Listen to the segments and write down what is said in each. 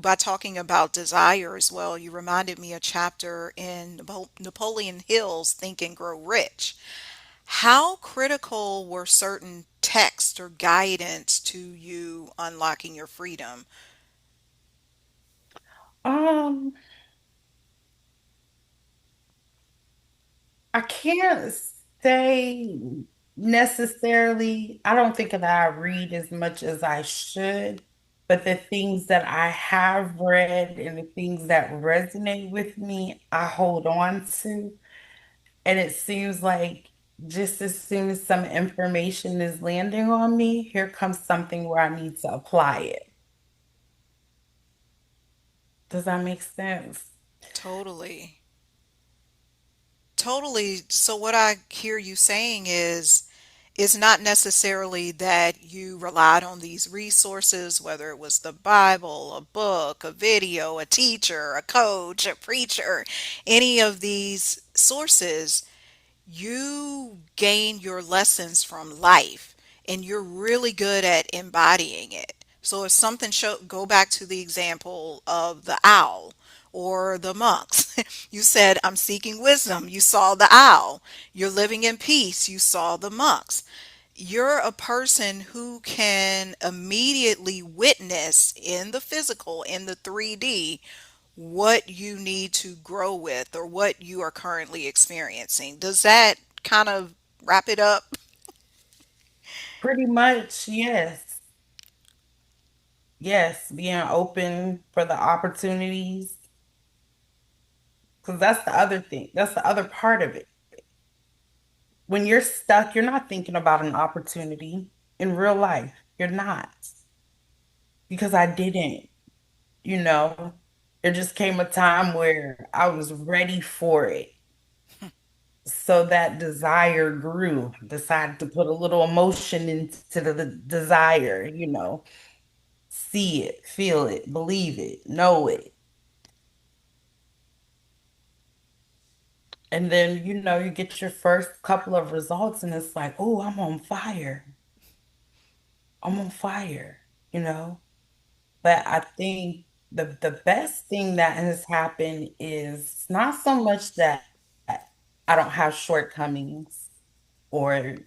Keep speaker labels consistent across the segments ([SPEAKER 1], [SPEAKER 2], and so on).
[SPEAKER 1] by talking about desire as well, you reminded me a chapter in Napoleon Hill's Think and Grow Rich. How critical were certain texts or guidance to you unlocking your freedom?
[SPEAKER 2] Um, I can't say necessarily. I don't think that I read as much as I should, but the things that I have read and the things that resonate with me, I hold on to. And it seems like just as soon as some information is landing on me, here comes something where I need to apply it. Does that make sense?
[SPEAKER 1] Totally. Totally. So what I hear you saying is it's not necessarily that you relied on these resources, whether it was the Bible, a book, a video, a teacher, a coach, a preacher, any of these sources. You gain your lessons from life and you're really good at embodying it. So if something go back to the example of the owl or the monks. You said, I'm seeking wisdom. You saw the owl. You're living in peace. You saw the monks. You're a person who can immediately witness in the physical, in the 3D, what you need to grow with or what you are currently experiencing. Does that kind of wrap it up?
[SPEAKER 2] Pretty much, yes. Yes, being open for the opportunities, because that's the other thing. That's the other part of it. When you're stuck, you're not thinking about an opportunity in real life. You're not. Because I didn't, you know. There just came a time where I was ready for it. So that desire grew. Decided to put a little emotion into the desire, see it, feel it, believe it, know it. And then, you get your first couple of results and it's like, oh, I'm on fire. I'm on fire, you know? But I think the best thing that has happened is not so much that I don't have shortcomings or,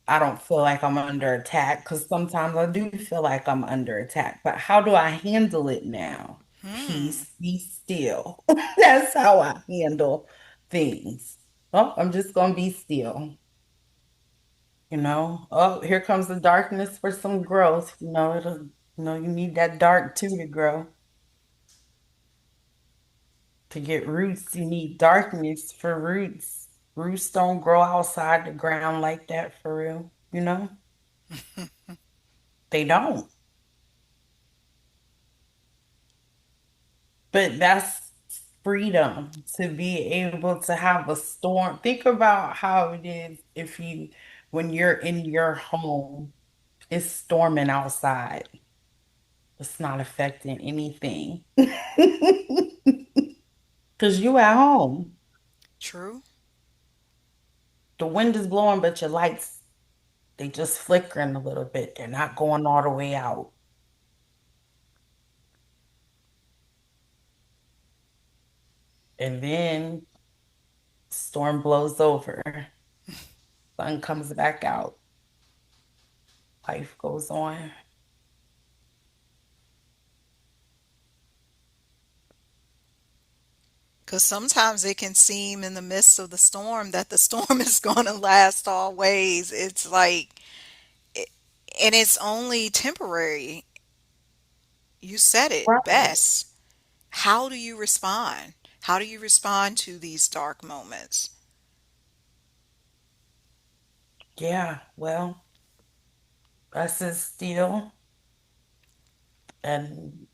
[SPEAKER 2] I don't feel like I'm under attack because sometimes I do feel like I'm under attack. But how do I handle it now?
[SPEAKER 1] Hmm.
[SPEAKER 2] Peace, be still. That's how I handle things. Oh, I'm just gonna be still, Oh, here comes the darkness for some growth. You need that dark too to grow. To get roots, you need darkness for roots. Roots don't grow outside the ground like that for real. They don't. But that's freedom to be able to have a storm. Think about how it is when you're in your home, it's storming outside. It's not affecting anything because you at home.
[SPEAKER 1] True.
[SPEAKER 2] The wind is blowing, but your lights, they just flickering a little bit. They're not going all the way out. And then storm blows over, sun comes back out, life goes on.
[SPEAKER 1] Because sometimes it can seem in the midst of the storm that the storm is going to last always. It's like, it- and it's only temporary. You said it
[SPEAKER 2] Right.
[SPEAKER 1] best. How do you respond? How do you respond to these dark moments?
[SPEAKER 2] Yeah, well, us is still and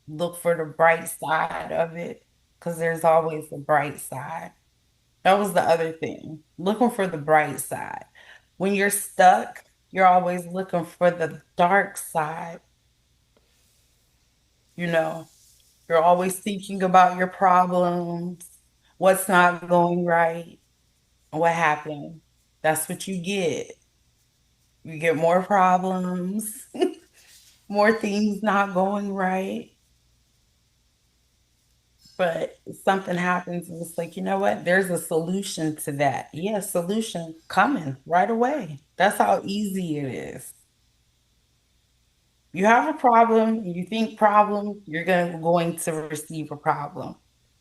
[SPEAKER 2] look for the bright side of it because there's always a bright side. That was the other thing, looking for the bright side. When you're stuck, you're always looking for the dark side, you know. You're always thinking about your problems, what's not going right, what happened. That's what you get. You get more problems. more things not going right, but something happens and it's like, you know what? There's a solution to that. Yeah, solution coming right away. That's how easy it is. You have a problem, you think problem, you're going to receive a problem.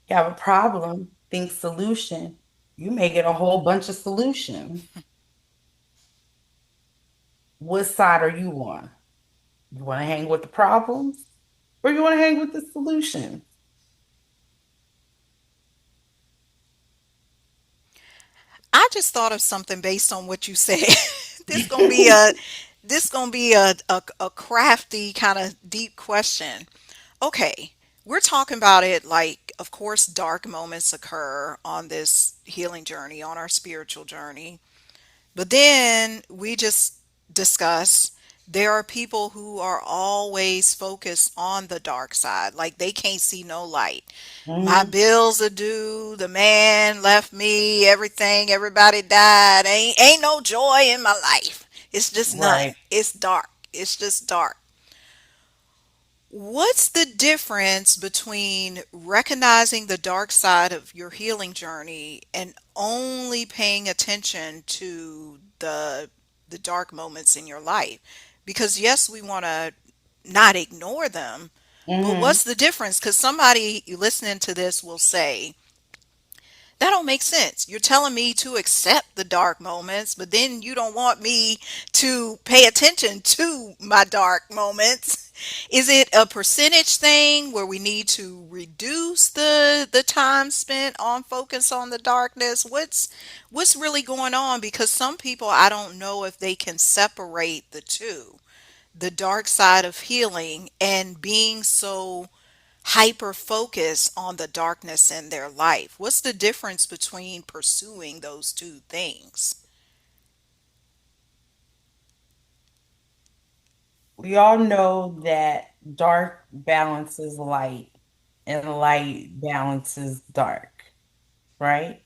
[SPEAKER 2] You have a problem, think solution, you may get a whole bunch of solutions. What side are you on? You want to hang with the problems or you want to hang with the solution?
[SPEAKER 1] I just thought of something based on what you said. this gonna be a this gonna be a crafty kind of deep question. Okay, we're talking about it like, of course, dark moments occur on this healing journey, on our spiritual journey. But then we just discuss there are people who are always focused on the dark side, like they can't see no light. My
[SPEAKER 2] Mhm.
[SPEAKER 1] bills are due, the man left me, everything, everybody died. Ain't no joy in my life. It's just none.
[SPEAKER 2] Right.
[SPEAKER 1] It's dark. It's just dark. What's the difference between recognizing the dark side of your healing journey and only paying attention to the dark moments in your life? Because yes, we want to not ignore them, but
[SPEAKER 2] Hmm.
[SPEAKER 1] what's the difference? Because somebody listening to this will say, that don't make sense. You're telling me to accept the dark moments, but then you don't want me to pay attention to my dark moments. Is it a percentage thing where we need to reduce the time spent on focus on the darkness? What's really going on? Because some people, I don't know if they can separate the two, the dark side of healing and being so hyper focus on the darkness in their life. What's the difference between pursuing those two things?
[SPEAKER 2] We all know that dark balances light and light balances dark, right?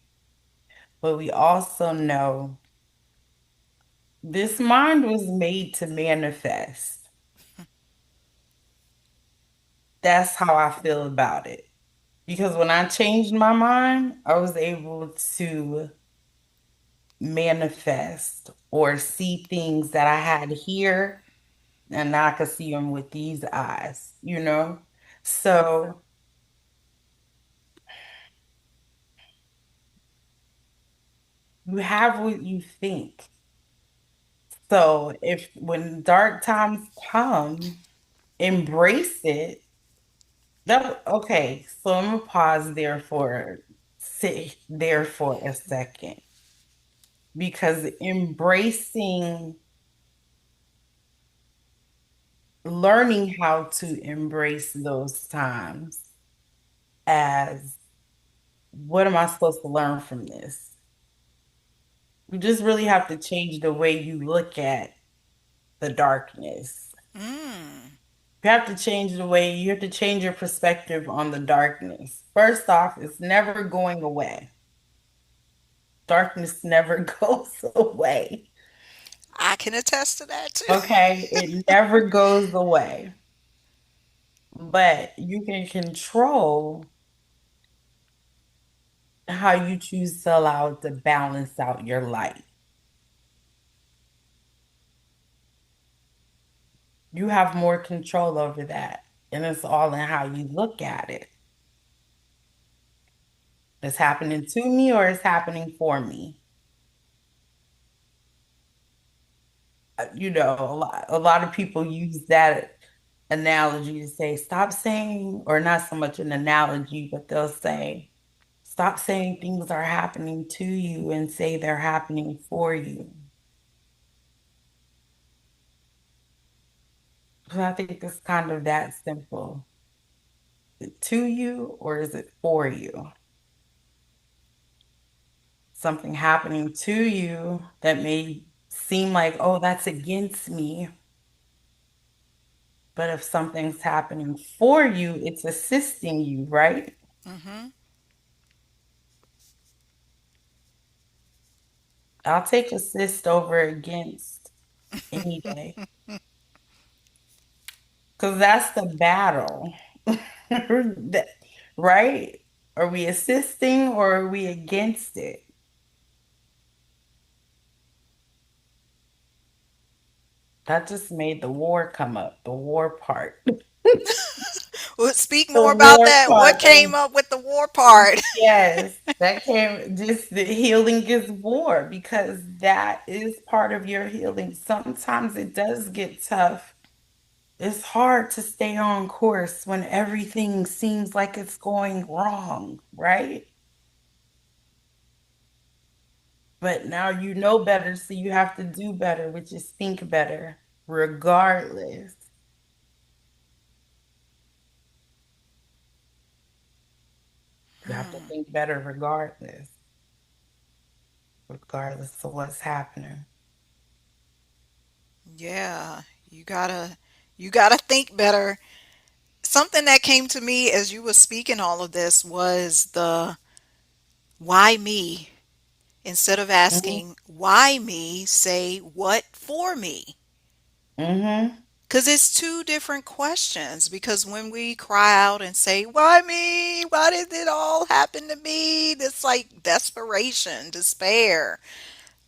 [SPEAKER 2] But we also know this mind was made to manifest. That's how I feel about it. Because when I changed my mind, I was able to manifest or see things that I had here, and now I could see them with these eyes, you know? So you have what you think. So if when dark times come, embrace it. That okay, so I'm gonna pause there for sit there for a second because embracing, learning how to embrace those times as what am I supposed to learn from this? You just really have to change the way you look at the darkness.
[SPEAKER 1] Mm,
[SPEAKER 2] You have to change the way you have to change your perspective on the darkness. First off, it's never going away. Darkness never goes away.
[SPEAKER 1] I can attest to that too.
[SPEAKER 2] Okay, it never goes away. But you can control how you choose to allow it to balance out your life. You have more control over that. And it's all in how you look at it. It's happening to me or it's happening for me. A lot of people use that analogy to say, stop saying, or not so much an analogy, but they'll say, stop saying things are happening to you and say they're happening for you. So I think it's kind of that simple. Is it to you or is it for you? Something happening to you that may seem like, oh, that's against me. But if something's happening for you, it's assisting you, right?
[SPEAKER 1] hmm
[SPEAKER 2] I'll take assist over against any day. Because that's the battle. That- Right? Are we assisting or are we against it? That just made the war come up, the war part.
[SPEAKER 1] Well, speak
[SPEAKER 2] The
[SPEAKER 1] more about
[SPEAKER 2] war
[SPEAKER 1] that. What
[SPEAKER 2] part.
[SPEAKER 1] came up with the war part?
[SPEAKER 2] Yes, that came just the healing is war because that is part of your healing. Sometimes it does get tough. It's hard to stay on course when everything seems like it's going wrong, right? But now you know better, so you have to do better, which is think better, regardless. You have to think better regardless of what's happening.
[SPEAKER 1] Yeah, you gotta think better. Something that came to me as you were speaking all of this was the why me? Instead of
[SPEAKER 2] Hmm.
[SPEAKER 1] asking why me, say what for me?
[SPEAKER 2] Hmm.
[SPEAKER 1] Because it's two different questions. Because when we cry out and say, why me? Why did it all happen to me? It's like desperation, despair,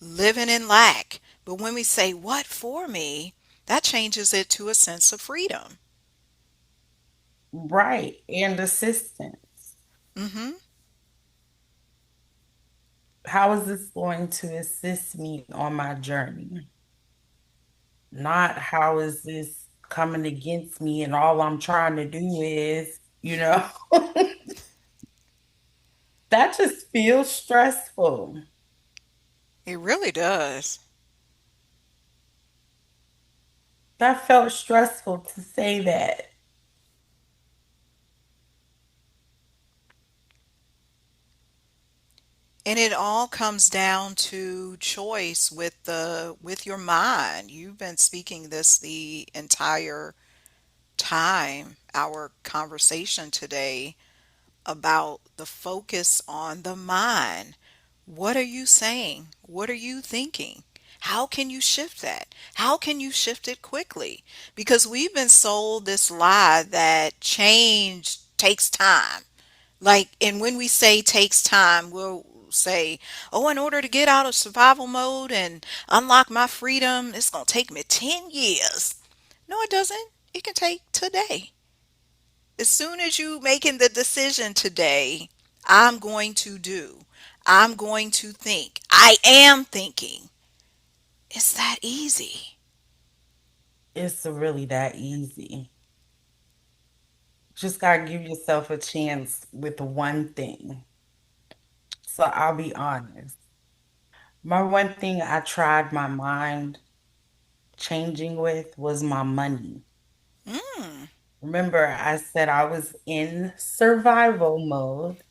[SPEAKER 1] living in lack. But when we say, what for me? That changes it to a sense of freedom.
[SPEAKER 2] Right. And assistance.
[SPEAKER 1] Hmm.
[SPEAKER 2] How is this going to assist me on my journey? Not how is this coming against me and all I'm trying to do is, that just feels stressful.
[SPEAKER 1] It really does.
[SPEAKER 2] That felt stressful to say that.
[SPEAKER 1] And it all comes down to choice with your mind. You've been speaking this the entire time, our conversation today about the focus on the mind. What are you saying? What are you thinking? How can you shift that? How can you shift it quickly? Because we've been sold this lie that change takes time. Like, and when we say takes time, we'll say, oh, in order to get out of survival mode and unlock my freedom, it's going to take me 10 years. No, it doesn't. It can take today. As soon as you making the decision today, I'm going to do, I'm going to think, I am thinking. It's that easy.
[SPEAKER 2] It's really that easy. Just gotta give yourself a chance with one thing. So I'll be honest. My one thing I tried my mind changing with was my money.
[SPEAKER 1] Mm,
[SPEAKER 2] Remember, I said I was in survival mode.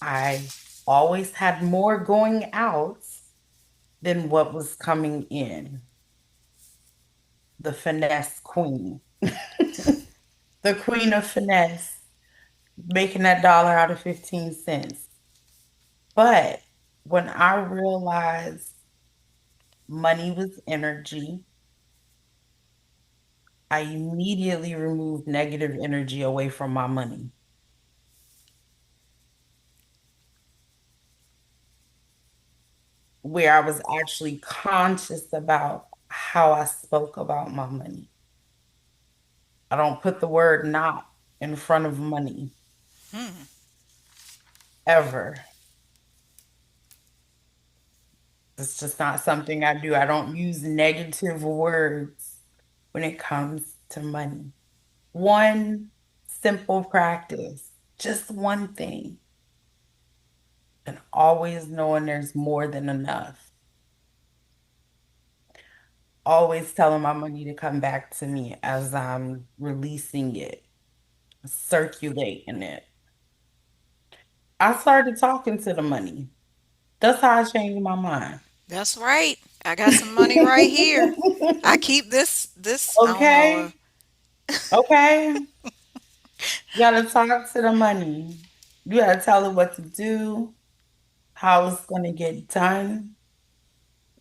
[SPEAKER 2] I always had more going out than what was coming in. The finesse queen, the queen of finesse, making that dollar out of 15 cents. But when I realized money was energy, I immediately removed negative energy away from my money, where I was actually conscious about how I spoke about my money. I don't put the word not in front of money
[SPEAKER 1] hmm.
[SPEAKER 2] ever. It's just not something I do. I don't use negative words when it comes to money. One simple practice, just one thing, and always knowing there's more than enough. Always telling my money to come back to me as I'm releasing it, circulating it. I started talking to the money. That's how I changed my mind.
[SPEAKER 1] That's right. I got some money right here. I keep this, I don't know.
[SPEAKER 2] Okay, okay. You gotta talk to the money. You gotta tell it what to do, how it's gonna get done,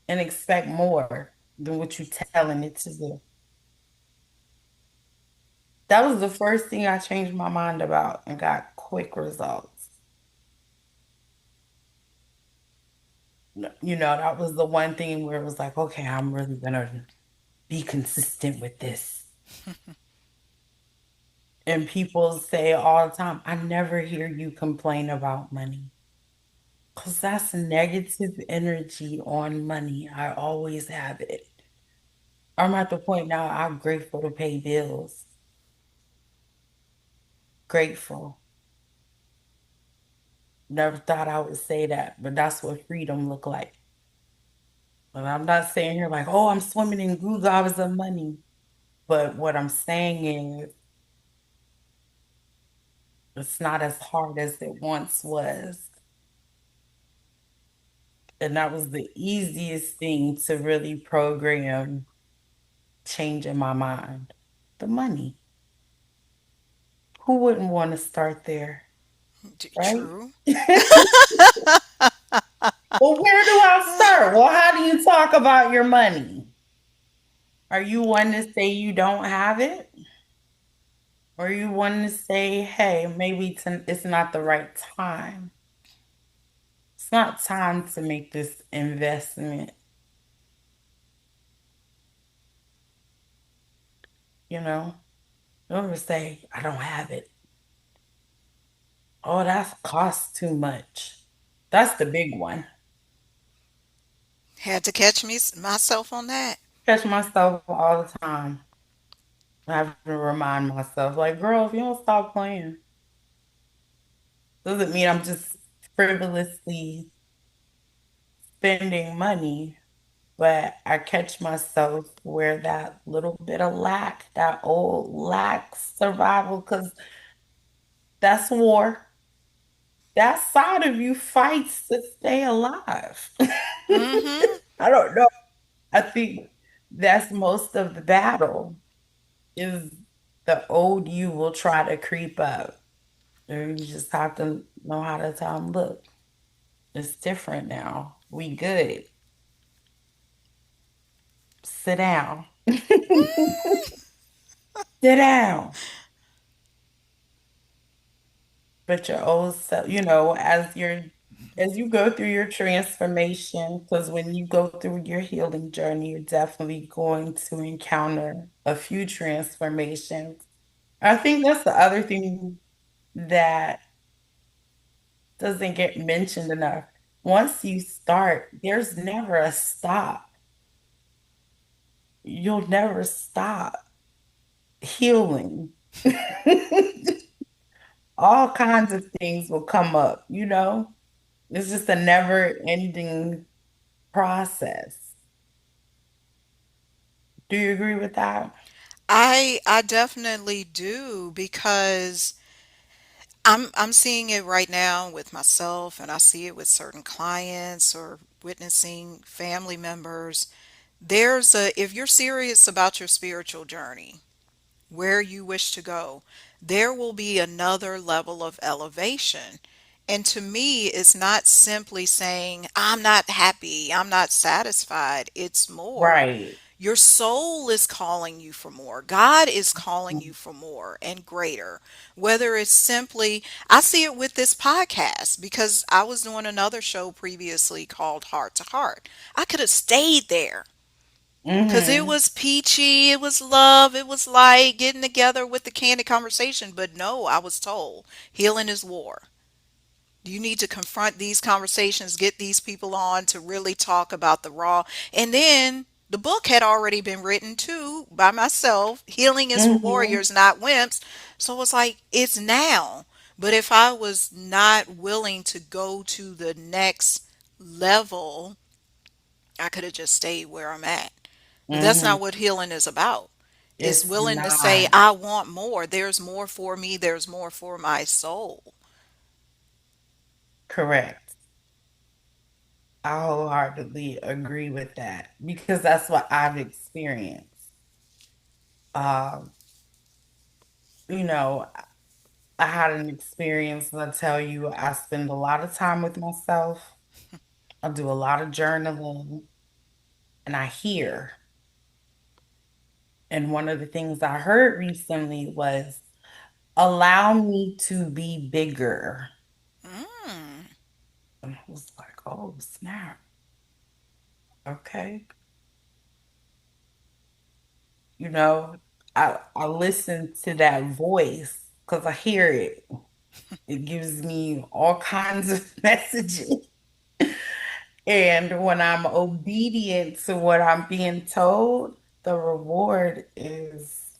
[SPEAKER 2] and expect more than what you're telling it to do. That was the first thing I changed my mind about and got quick results. That was the one thing where it was like, okay, I'm really gonna be consistent with this. And people say all the time, I never hear you complain about money. Because that's negative energy on money. I always have it. I'm at the point now, I'm grateful to pay bills. Grateful. Never thought I would say that, but that's what freedom look like. And I'm not saying here like, oh, I'm swimming in goo gobs of money. But what I'm saying is it's not as hard as it once was. And that was the easiest thing to really program change in my mind. The money. Who wouldn't want to start there, right?
[SPEAKER 1] True.
[SPEAKER 2] Well, where do I start? Well, how do you talk about your money? Are you one to say you don't have it? Or are you one to say, hey, maybe it's not the right time? It's not time to make this investment, you know? Don't ever say, I don't have it. Oh, that costs too much. That's the big one.
[SPEAKER 1] Had to catch me myself on that.
[SPEAKER 2] Catch myself all the time. I have to remind myself, like, girl, if you don't stop playing, doesn't mean I'm just frivolously spending money, but I catch myself where that little bit of lack, that old lack survival, because that's war. That side of you fights to stay alive.
[SPEAKER 1] Mm-hmm.
[SPEAKER 2] I don't know. I think that's most of the battle is the old you will try to creep up. And you just have to know how to tell them, look, it's different now. We good. Sit down. Sit down. But your old self, as you go through your transformation, because when you go through your healing journey, you're definitely going to encounter a few transformations. I think that's the other thing that doesn't get mentioned enough. Once you start, there's never a stop. You'll never stop healing. All kinds of things will come up. It's just a never ending process. Do you agree with that?
[SPEAKER 1] I definitely do because I'm seeing it right now with myself and I see it with certain clients or witnessing family members. There's a if you're serious about your spiritual journey, where you wish to go, there will be another level of elevation. And to me, it's not simply saying, I'm not happy, I'm not satisfied. It's more.
[SPEAKER 2] Right.
[SPEAKER 1] Your soul is calling you for more. God is calling you for more and greater. Whether it's simply, I see it with this podcast because I was doing another show previously called Heart to Heart. I could have stayed there because it
[SPEAKER 2] Mm-hmm.
[SPEAKER 1] was peachy, it was love, it was like getting together with the candid conversation. But no, I was told healing is war. You need to confront these conversations, get these people on to really talk about the raw. And then the book had already been written too by myself. Healing is for
[SPEAKER 2] Mm-hmm.
[SPEAKER 1] warriors, not wimps. So it was like, it's now. But if I was not willing to go to the next level, I could have just stayed where I'm at. But that's
[SPEAKER 2] Mm-hmm.
[SPEAKER 1] not what healing is about. It's
[SPEAKER 2] It's
[SPEAKER 1] willing to say,
[SPEAKER 2] not
[SPEAKER 1] I want more. There's more for me. There's more for my soul.
[SPEAKER 2] correct. I wholeheartedly agree with that because that's what I've experienced. Um, you know, I had an experience, and I tell you, I spend a lot of time with myself. I do a lot of journaling, and I hear. And one of the things I heard recently was allow me to be bigger.
[SPEAKER 1] Mm.
[SPEAKER 2] And I was like, oh, snap. Okay. You know, I listen to that voice because I hear it. It gives me all kinds of messages. And when I'm obedient to what I'm being told, the reward is,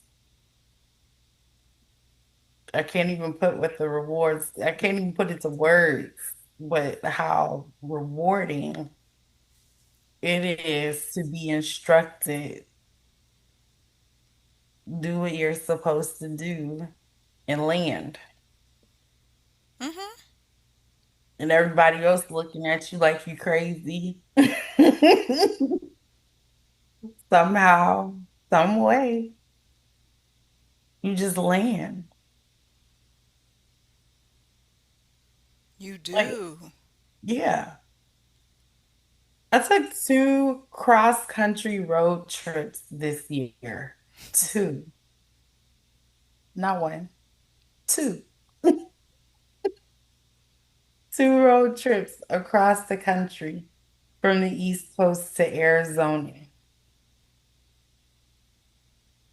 [SPEAKER 2] I can't even put what the rewards, I can't even put it to words, but how rewarding it is to be instructed, do what you're supposed to do and land.
[SPEAKER 1] Hmm.
[SPEAKER 2] And everybody else looking at you like you crazy. Somehow, some way, you just land.
[SPEAKER 1] You
[SPEAKER 2] Like,
[SPEAKER 1] do.
[SPEAKER 2] yeah. I took two cross-country road trips this year. Two, not one, two. Two road trips across the country from the East Coast to Arizona.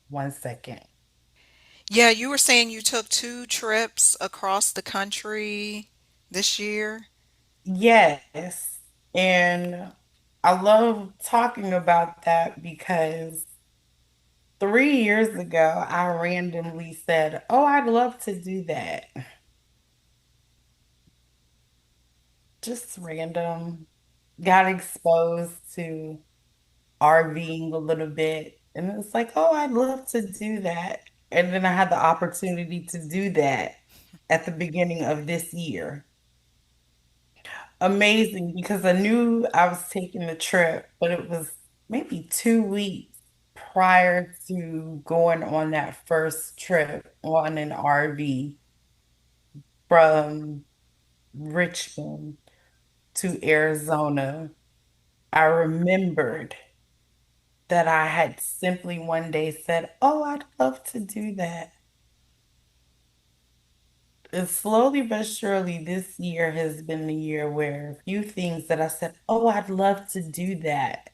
[SPEAKER 2] One second.
[SPEAKER 1] Yeah, you were saying you took two trips across the country this year.
[SPEAKER 2] Yes. And I love talking about that because 3 years ago, I randomly said, oh, I'd love to do that. Just random. Got exposed to RVing a little bit. And it's like, oh, I'd love to do that. And then I had the opportunity to do that at the beginning of this year. Amazing because I knew I was taking the trip, but it was maybe 2 weeks prior to going on that first trip on an RV from Richmond to Arizona. I remembered that I had simply one day said, oh, I'd love to do that. And slowly but surely, this year has been the year where a few things that I said, oh, I'd love to do that.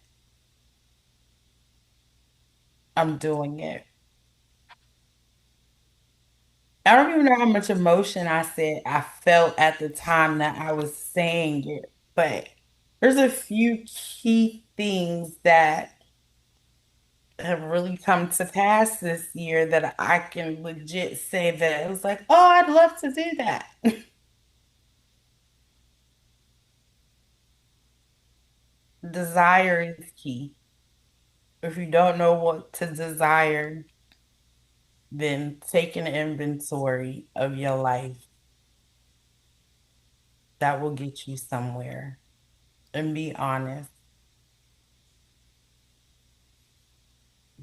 [SPEAKER 2] I'm doing it. I don't even know how much emotion I said I felt at the time that I was saying it, but there's a few key things that have really come to pass this year that I can legit say that it was like, oh, I'd love to do that. Desire is key. If you don't know what to desire, then take an inventory of your life. That will get you somewhere. And be honest.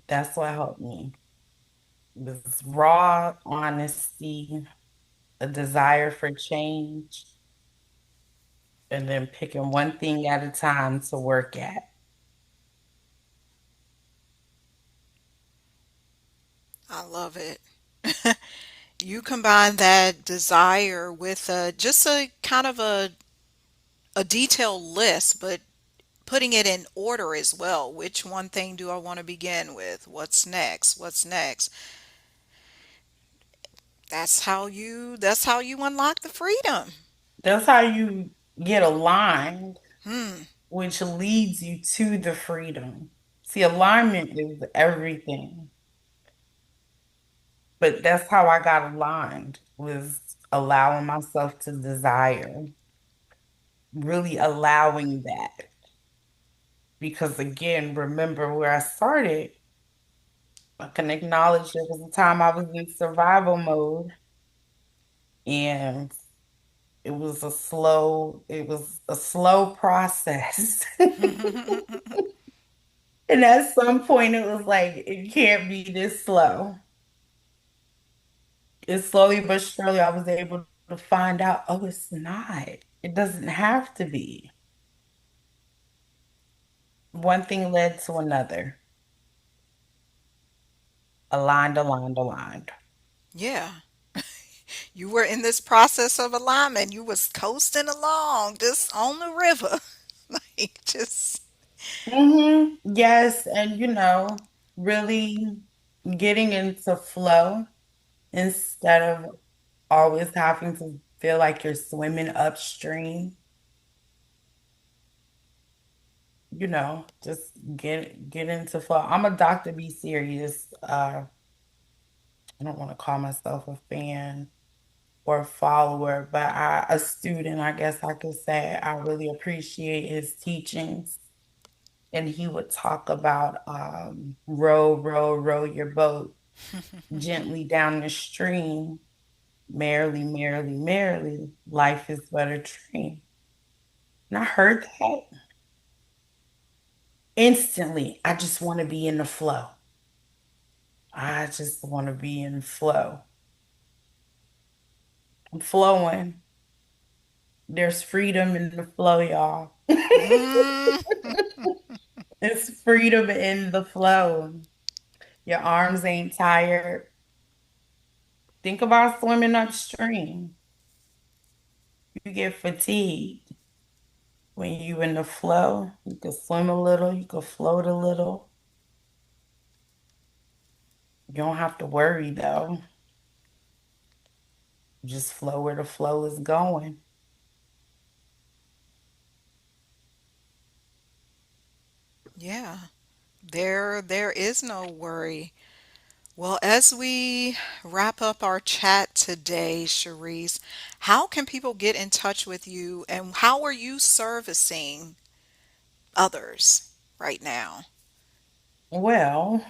[SPEAKER 2] That's what helped me. This raw honesty, a desire for change, and then picking one thing at a time to work at.
[SPEAKER 1] I love it. You combine that desire with just a kind of a detailed list, but putting it in order as well. Which one thing do I want to begin with? What's next? What's next? That's how you unlock the freedom.
[SPEAKER 2] That's how you get aligned,
[SPEAKER 1] Hmm.
[SPEAKER 2] which leads you to the freedom. See, alignment is everything, but that's how I got aligned, was allowing myself to desire, really allowing that. Because again, remember where I started, I can acknowledge there was a time I was in survival mode and it was a slow process. And at some point it was like, it can't be this slow. And slowly but surely I was able to find out, oh, it's not. It doesn't have to be. One thing led to another. Aligned, aligned, aligned.
[SPEAKER 1] Yeah. You were in this process of alignment. You was coasting along just on the river. Like just
[SPEAKER 2] Yes, and really getting into flow instead of always having to feel like you're swimming upstream, just get into flow. I'm a Dr. Be serious. I don't want to call myself a fan or a follower, but a student, I guess I could say. I really appreciate his teachings. And he would talk about row, row, row your boat gently down the stream, merrily, merrily, merrily, life is but a dream. And I heard that instantly. I just want to be in the flow. I just want to be in flow. I'm flowing. There's freedom in the flow, y'all.
[SPEAKER 1] mm,
[SPEAKER 2] It's freedom in the flow. Your arms ain't tired. Think about swimming upstream. You get fatigued. When you in the flow, you can swim a little, you can float a little. You don't have to worry though. Just flow where the flow is going.
[SPEAKER 1] yeah. There is no worry. Well, as we wrap up our chat today, Cherise, how can people get in touch with you and how are you servicing others right now?
[SPEAKER 2] Well,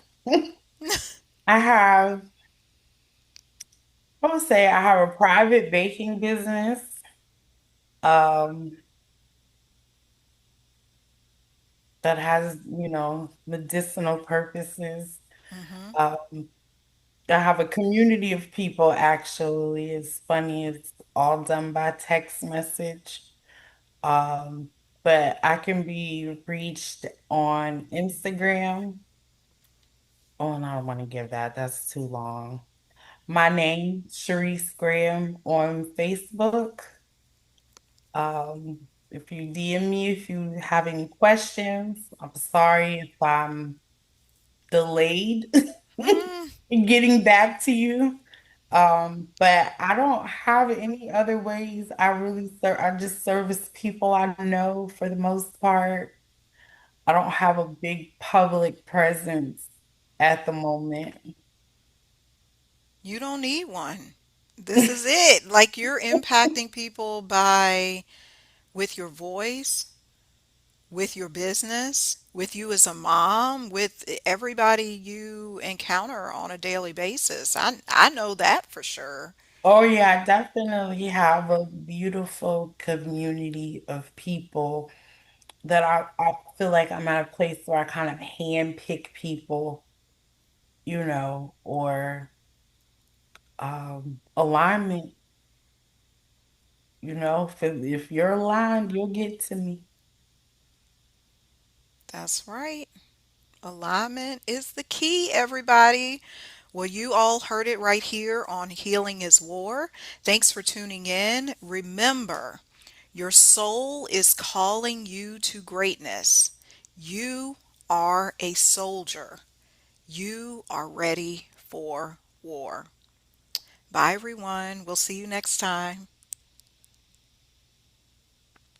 [SPEAKER 2] I have, I would say I have a private baking business um, that has, medicinal purposes.
[SPEAKER 1] Hmm.
[SPEAKER 2] Um, I have a community of people actually. It's funny, it's all done by text message. Um, but I can be reached on Instagram. Oh, and I don't want to give that. That's too long. My name, Charise Graham on Facebook. If you DM me, if you have any questions, I'm sorry if I'm delayed
[SPEAKER 1] Mm,
[SPEAKER 2] in getting back to you. But I don't have any other ways. I just service people I know for the most part. I don't have a big public presence at the moment.
[SPEAKER 1] you don't need one. This is it. Like you're impacting people by with your voice, with your business, with you as a mom, with everybody you encounter on a daily basis. I know that for sure.
[SPEAKER 2] Oh yeah, I definitely have a beautiful community of people that I feel like I'm at a place where I kind of handpick people, or alignment, if you're aligned, you'll get to me.
[SPEAKER 1] That's right. Alignment is the key, everybody. Well, you all heard it right here on Healing is War. Thanks for tuning in. Remember, your soul is calling you to greatness. You are a soldier. You are ready for war. Bye, everyone. We'll see you next time.